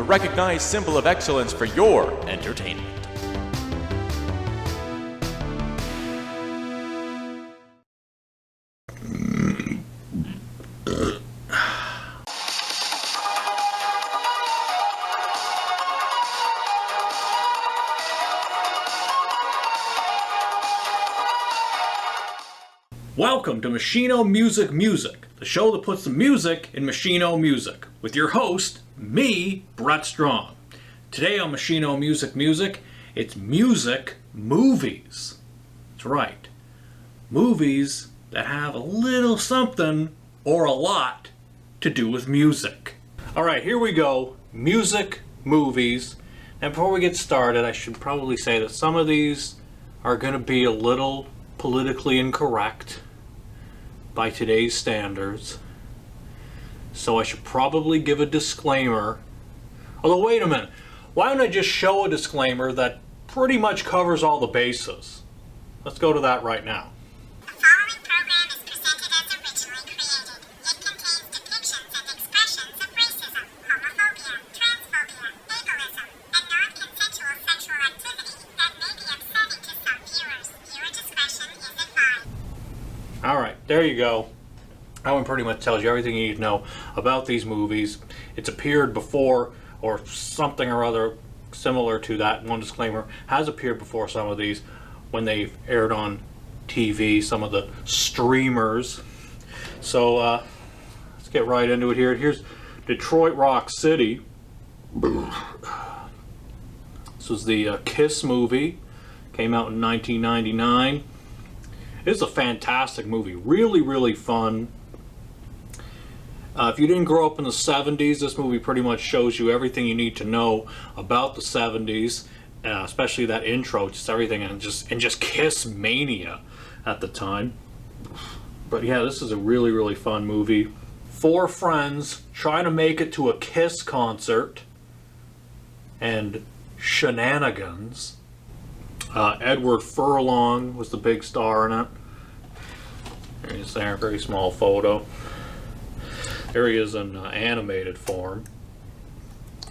recognized symbol of excellence for your entertainment. Welcome to Machino Music, the show that puts the music in Machino music, with your host, me, Brett Strong. Today on Machino Music, it's music movies. That's right. Movies that have a little something or a lot to do with music. Alright, here we go. Music movies. And before we get started, I should probably say that some of these are going to be a little politically incorrect by today's standards, so I should probably give a disclaimer. Although, wait a minute, why don't I just show a disclaimer that pretty much covers all the bases? Let's go to that right now. The following program is presented as originally created. It contains depictions and expressions of racism, homophobia, transphobia, ableism, and non-consensual sexual activity that may be upsetting to some viewers. Viewer discretion is advised. Alright, there you go. That one pretty much tells you everything you need to know about these movies. It's appeared before, or something or other similar to that. One disclaimer, has appeared before some of these when they've aired on TV, some of the streamers. So, let's get right into it here. Here's Detroit Rock City. This was the Kiss movie. Came out in 1999. It's a fantastic movie. Really, really fun. If you didn't grow up in the 70s, this movie pretty much shows you everything you need to know about the 70s, especially that intro, just everything, and just Kiss mania at the time. But yeah, this is a really, really fun movie. Four friends trying to make it to a Kiss concert and shenanigans. Edward Furlong was the big star in it. There he is there, very small photo. There he is in animated form.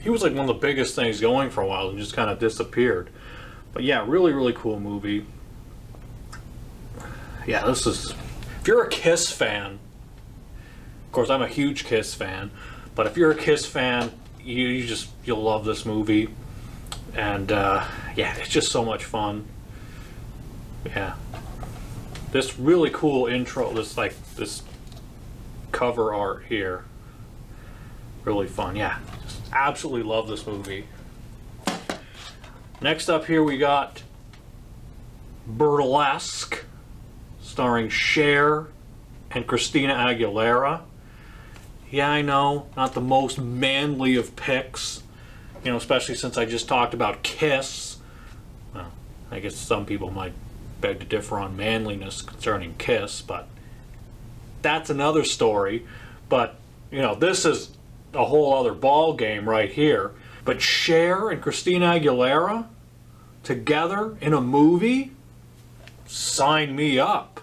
He was like one of the biggest things going for a while and just kind of disappeared. But yeah, really, really cool movie. Yeah, this is... If you're a Kiss fan, of course I'm a huge Kiss fan, but if you're a Kiss fan, you'll love this movie. And yeah, it's just so much fun. Yeah, this really cool intro, this cover art here, really fun. Yeah, just absolutely love this movie. Next up here we got Burlesque, starring Cher and Christina Aguilera. Yeah, I know, not the most manly of picks. You know, especially since I just talked about Kiss. Well, I guess some people might beg to differ on manliness concerning Kiss, but that's another story. But, you know, this is a whole other ball game right here. But Cher and Christina Aguilera together in a movie? Sign me up.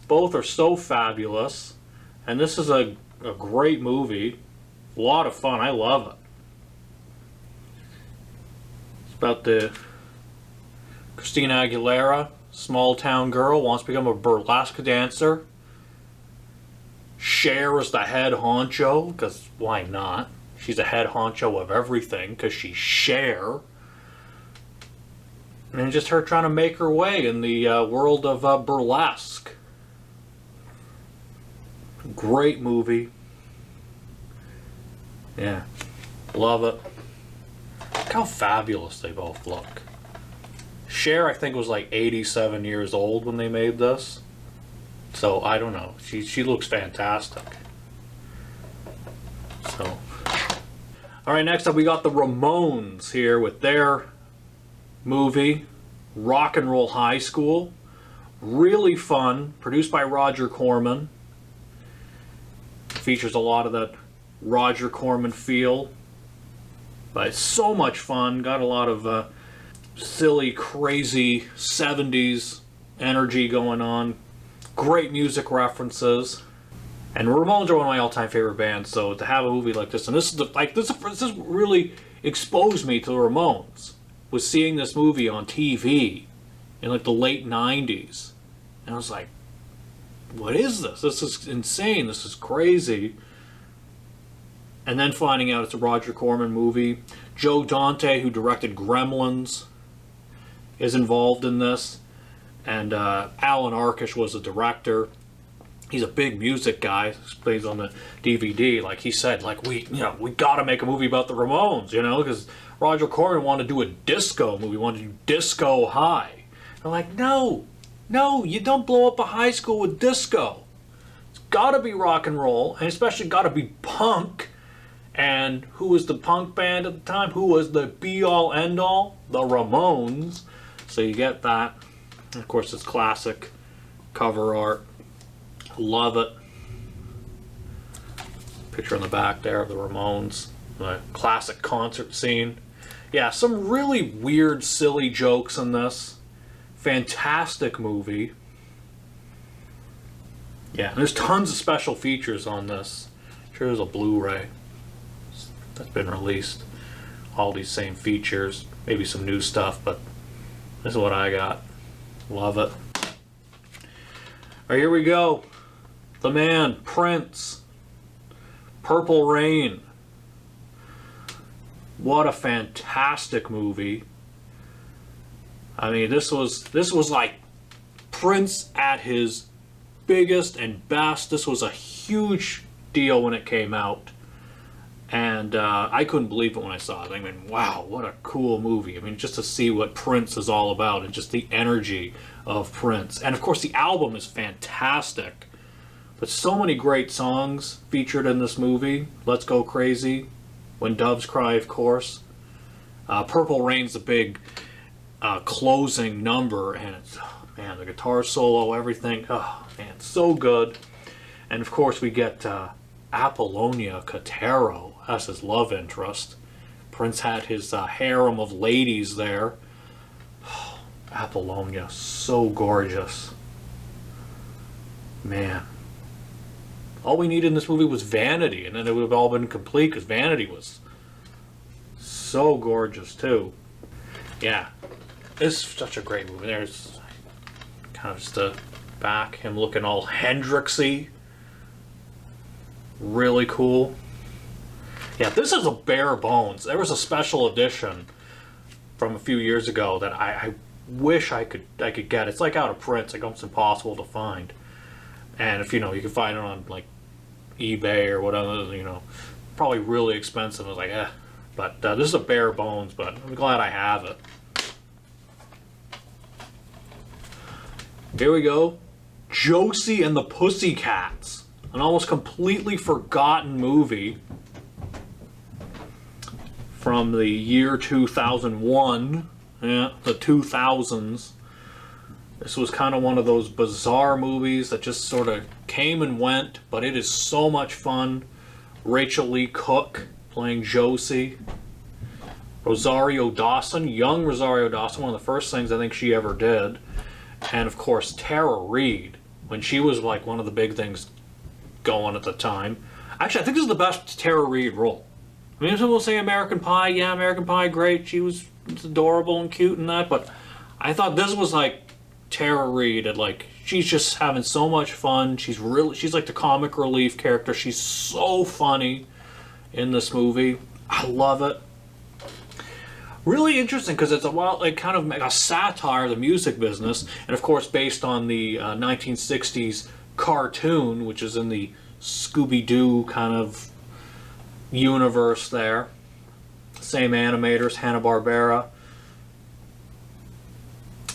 Both are so fabulous. And this is a great movie. A lot of fun. I love it. About the Christina Aguilera, small town girl, wants to become a burlesque dancer. Cher is the head honcho, because why not? She's a head honcho of everything, because she's Cher. And just her trying to make her way in the world of burlesque. Great movie. Yeah, love it. Look how fabulous they both look. Cher, I think, was like 87 years old when they made this. So, I don't know. She looks fantastic. So. Alright, next up we got the Ramones here with their movie, Rock and Roll High School. Really fun. Produced by Roger Corman. Features a lot of that Roger Corman feel. But it's so much fun. Got a lot of silly, crazy 70s energy going on. Great music references. And the Ramones are one of my all-time favorite bands, so to have a movie like this, and this really exposed me to the Ramones, was seeing this movie on TV in like the late 90s. And I was like, what is this? This is insane. This is crazy. And then finding out it's a Roger Corman movie. Joe Dante, who directed Gremlins, is involved in this. And Alan Arkish was the director. He's a big music guy. He plays on the DVD. Like he said, like we got to make a movie about the Ramones, because Roger Corman wanted to do a disco movie. Wanted to do Disco High. I'm like, no, you don't blow up a high school with disco. It's got to be rock and roll, and especially got to be punk. And who was the punk band at the time? Who was the be-all, end-all? The Ramones. So you get that. And of course, it's classic cover art. Love it. Picture on the back there of the Ramones. The classic concert scene. Yeah, some really weird, silly jokes in this. Fantastic movie. Yeah, there's tons of special features on this. Sure, there's a Blu-ray that's been released. All these same features. Maybe some new stuff, but this is what I got. Love it. Alright, here we go. The man, Prince. Purple Rain. What a fantastic movie. I mean, this was like Prince at his biggest and best. This was a huge deal when it came out. And I couldn't believe it when I saw it. I mean, wow, what a cool movie. I mean, just to see what Prince is all about and just the energy of Prince. And of course, the album is fantastic. But so many great songs featured in this movie. Let's Go Crazy, When Doves Cry, of course. Purple Rain's the big closing number, and it's, man, the guitar solo, everything, oh man, so good. And of course we get Apollonia Kotero as his love interest. Prince had his harem of ladies there. Oh, Apollonia, so gorgeous. Man. All we needed in this movie was Vanity, and then it would have all been complete, because Vanity was so gorgeous too. Yeah. It's such a great movie. There's kind of just the back, him looking all Hendrixy. Really cool. Yeah, this is a bare bones. There was a special edition from a few years ago that I wish I could get. It's like out of print. It's like almost impossible to find. And if you can find it on like eBay or whatever, probably really expensive. I was like, eh. But this is a bare bones, but I'm glad I have it. Here we go. Josie and the Pussycats. An almost completely forgotten movie from the year 2001. Yeah, the 2000s. This was kind of one of those bizarre movies that just sort of came and went, but it is so much fun. Rachel Lee Cook playing Josie. Rosario Dawson, young Rosario Dawson, one of the first things I think she ever did. And of course, Tara Reid, when she was like one of the big things going at the time. Actually, I think this is the best Tara Reid role. I mean, some will say American Pie. Yeah, American Pie, great. She was adorable and cute and that, but I thought this was like Tara Reid, and like she's just having so much fun. She's like the comic relief character. She's so funny in this movie. I love it. Really interesting because it's kind of a satire of the music business, and of course based on the 1960s cartoon, which is in the Scooby-Doo kind of universe there. Same animators, Hanna-Barbera.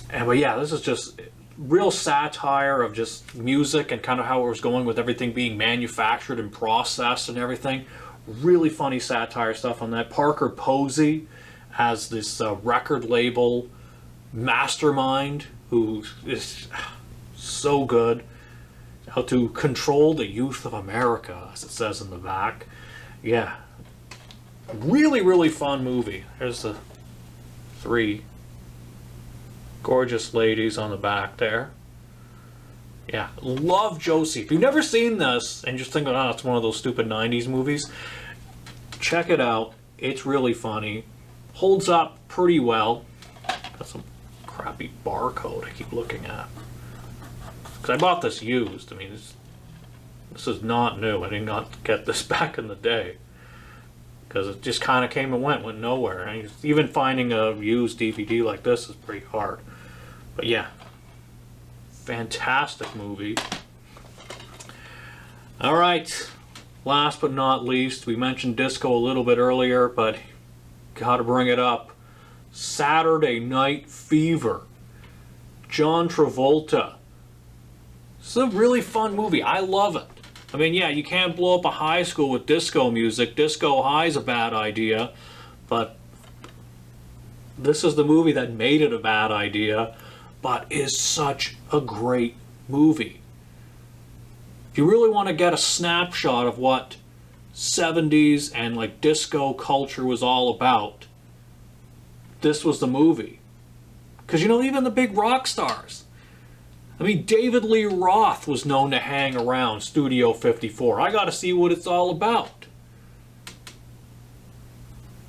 But yeah, this is just real satire of just music and kind of how it was going with everything being manufactured and processed and everything. Really funny satire stuff on that. Parker Posey as this record label mastermind who is so good. How to control the youth of America, as it says in the back. Yeah. Really, really fun movie. There's the 3 gorgeous ladies on the back there. Yeah, love Josie. If you've never seen this and just think, oh, it's one of those stupid 90s movies, check it out. It's really funny. Holds up pretty well. Got some crappy barcode I keep looking at. Because I bought this used. I mean, this is not new. I did not get this back in the day. Because it just kind of came and went nowhere. And even finding a used DVD like this is pretty hard. But yeah, fantastic movie. All right, last but not least, we mentioned disco a little bit earlier, but gotta bring it up. Saturday Night Fever. John Travolta. It's a really fun movie. I love it. I mean, yeah, you can't blow up a high school with disco music. Disco High's a bad idea, but this is the movie that made it a bad idea, but is such a great movie. If you really want to get a snapshot of what 70s and like disco culture was all about, this was the movie. Because, you know, even the big rock stars. I mean, David Lee Roth was known to hang around Studio 54. I got to see what it's all about.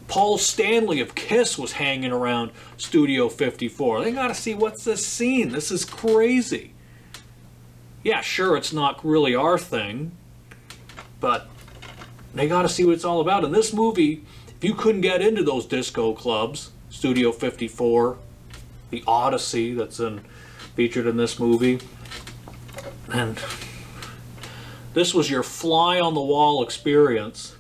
Paul Stanley of Kiss was hanging around Studio 54. They got to see what's this scene. This is crazy. Yeah, sure, it's not really our thing, but they got to see what it's all about. In this movie, if you couldn't get into those disco clubs, Studio 54, the Odyssey that's featured in this movie, and this was your fly-on-the-wall experience.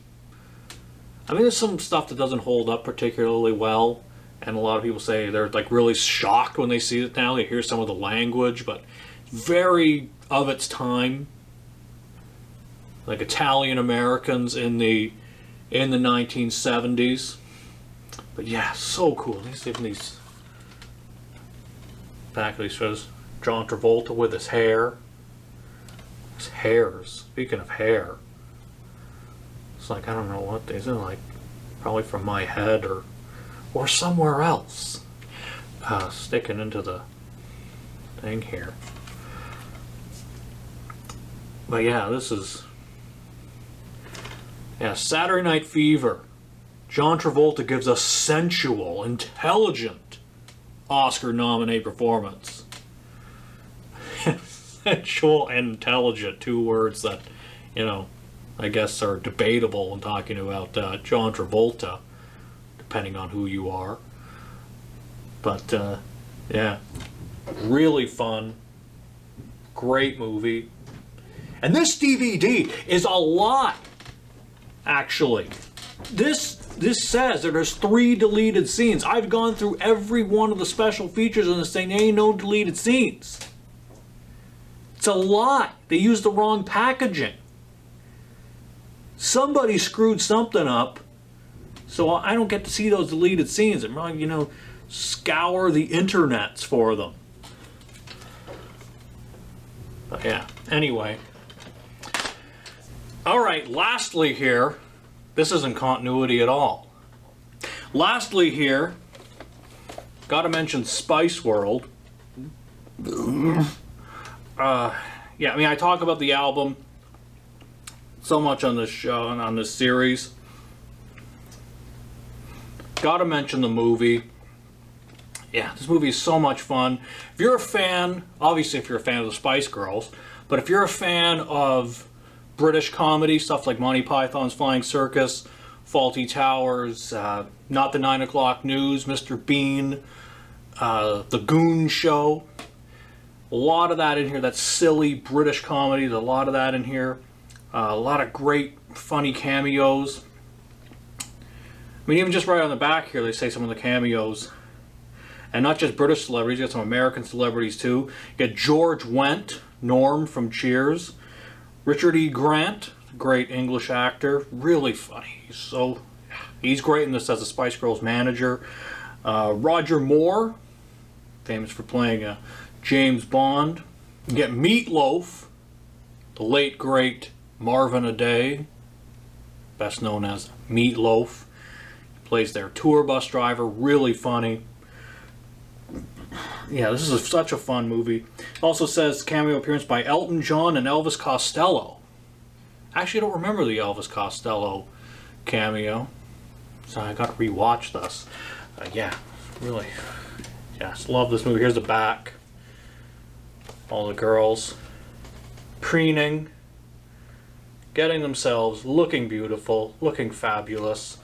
I mean, there's some stuff that doesn't hold up particularly well, and a lot of people say they're like really shocked when they see it now. They hear some of the language, but very of its time. Like Italian Americans in the 1970s. But yeah, so cool. These back of these shows, John Travolta with his hair. His hairs. Speaking of hair, it's like, I don't know what these are, like probably from my head or somewhere else. Sticking into the thing here. But yeah, this is Saturday Night Fever. John Travolta gives a sensual, intelligent Oscar-nominated performance. Sensual and intelligent, two words that, you know, I guess are debatable when talking about John Travolta, depending on who you are. But, yeah, really fun, great movie. And this DVD is a lot, actually. This says that there's 3 deleted scenes. I've gone through every one of the special features on this thing. There ain't no deleted scenes. It's a lot. They used the wrong packaging. Somebody screwed something up, so I don't get to see those deleted scenes. I'm like, you know, scour the internets for them. But yeah, anyway. Alright, lastly here, this isn't continuity at all. Lastly here, gotta mention Spice World. Yeah, I mean, I talk about the album so much on this show and on this series. Gotta mention the movie. Yeah, this movie is so much fun. If you're a fan, obviously if you're a fan of the Spice Girls, but if you're a fan of British comedy, stuff like Monty Python's Flying Circus, Fawlty Towers, Not the 9 O'Clock News, Mr. Bean, The Goon Show, a lot of that in here. That's silly British comedy. There's a lot of that in here. A lot of great funny cameos. I mean, even just right on the back here, they say some of the cameos. And not just British celebrities, you got some American celebrities too. You got George Wendt, Norm from Cheers. Richard E. Grant, great English actor, really funny. He's great in this as a Spice Girls manager. Roger Moore, famous for playing James Bond. You get Meatloaf, the late great Marvin Aday, best known as Meatloaf. He plays their tour bus driver, really funny. Yeah, this is such a fun movie. Also says cameo appearance by Elton John and Elvis Costello. Actually, I don't remember the Elvis Costello cameo, so I got to rewatch this. Yeah, really, yes, love this movie. Here's the back. All the girls preening, getting themselves looking beautiful, looking fabulous.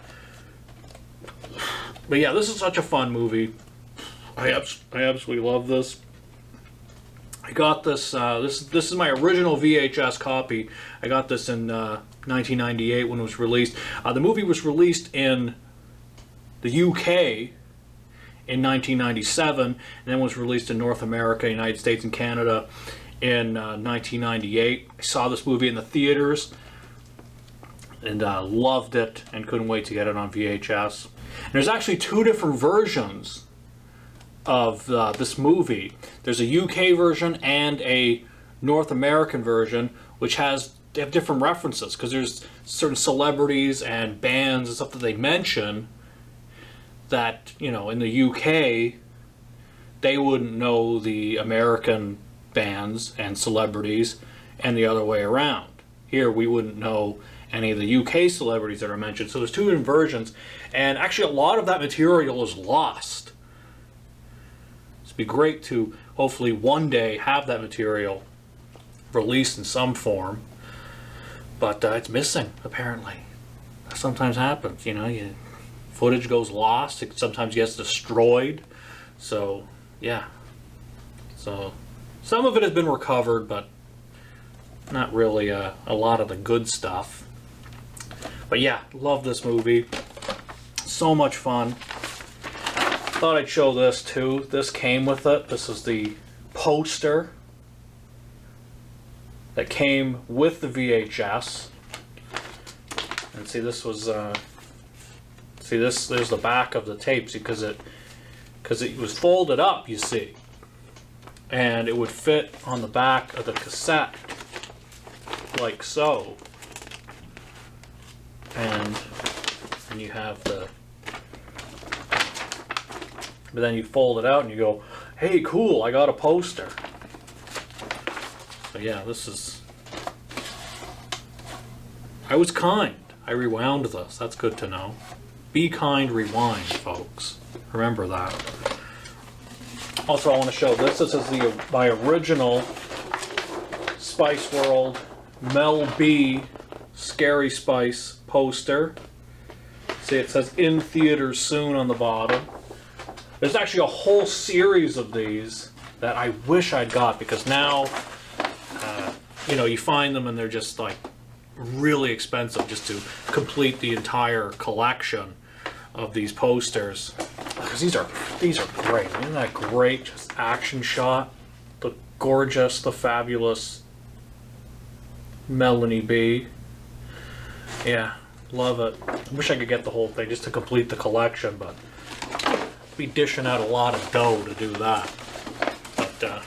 But yeah, this is such a fun movie. I absolutely love this. I got this. This is my original VHS copy. I got this in 1998 when it was released. The movie was released in the UK in 1997, and then was released in North America, United States, and Canada in 1998. I saw this movie in the theaters and loved it, and couldn't wait to get it on VHS. And there's actually two different versions of this movie. There's a UK version and a North American version, which they have different references, because there's certain celebrities and bands and stuff that they mention that, you know, in the UK they wouldn't know the American bands and celebrities, and the other way around. Here we wouldn't know any of the UK celebrities that are mentioned. So there's two different versions, and actually a lot of that material is lost. It'd be great to hopefully one day have that material released in some form, but it's missing apparently. That sometimes happens, you know. Footage goes lost. It sometimes gets destroyed. So yeah. So some of it has been recovered, but not really a lot of the good stuff. But yeah, love this movie. So much fun. Thought I'd show this too. This came with it. This is the poster that came with the VHS. And see, this was there's the back of the tapes, because it was folded up, you see, and it would fit on the back of the cassette like so. And you have but then you fold it out and you go, hey, cool, I got a poster. So yeah, I was kind. I rewound this. That's good to know. Be kind, rewind, folks. Remember that. Also, I want to show this. This is my original Spice World Mel B Scary Spice poster. See, it says in theaters soon on the bottom. There's actually a whole series of these that I wish I'd got, because now, you know, you find them and they're just like really expensive just to complete the entire collection of these posters. Because these are great. Isn't that great? Just action shot. The gorgeous, the fabulous Melanie B. Yeah, love it. I wish I could get the whole thing just to complete the collection, but be dishing out a lot of dough to do that. But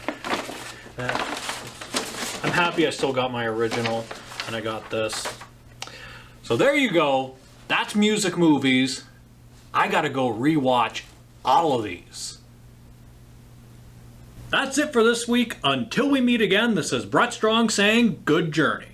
I'm happy I still got my original, and I got this. So there you go. That's music movies. I gotta go rewatch all of these. That's it for this week. Until we meet again, this is Brett Strong saying good journey.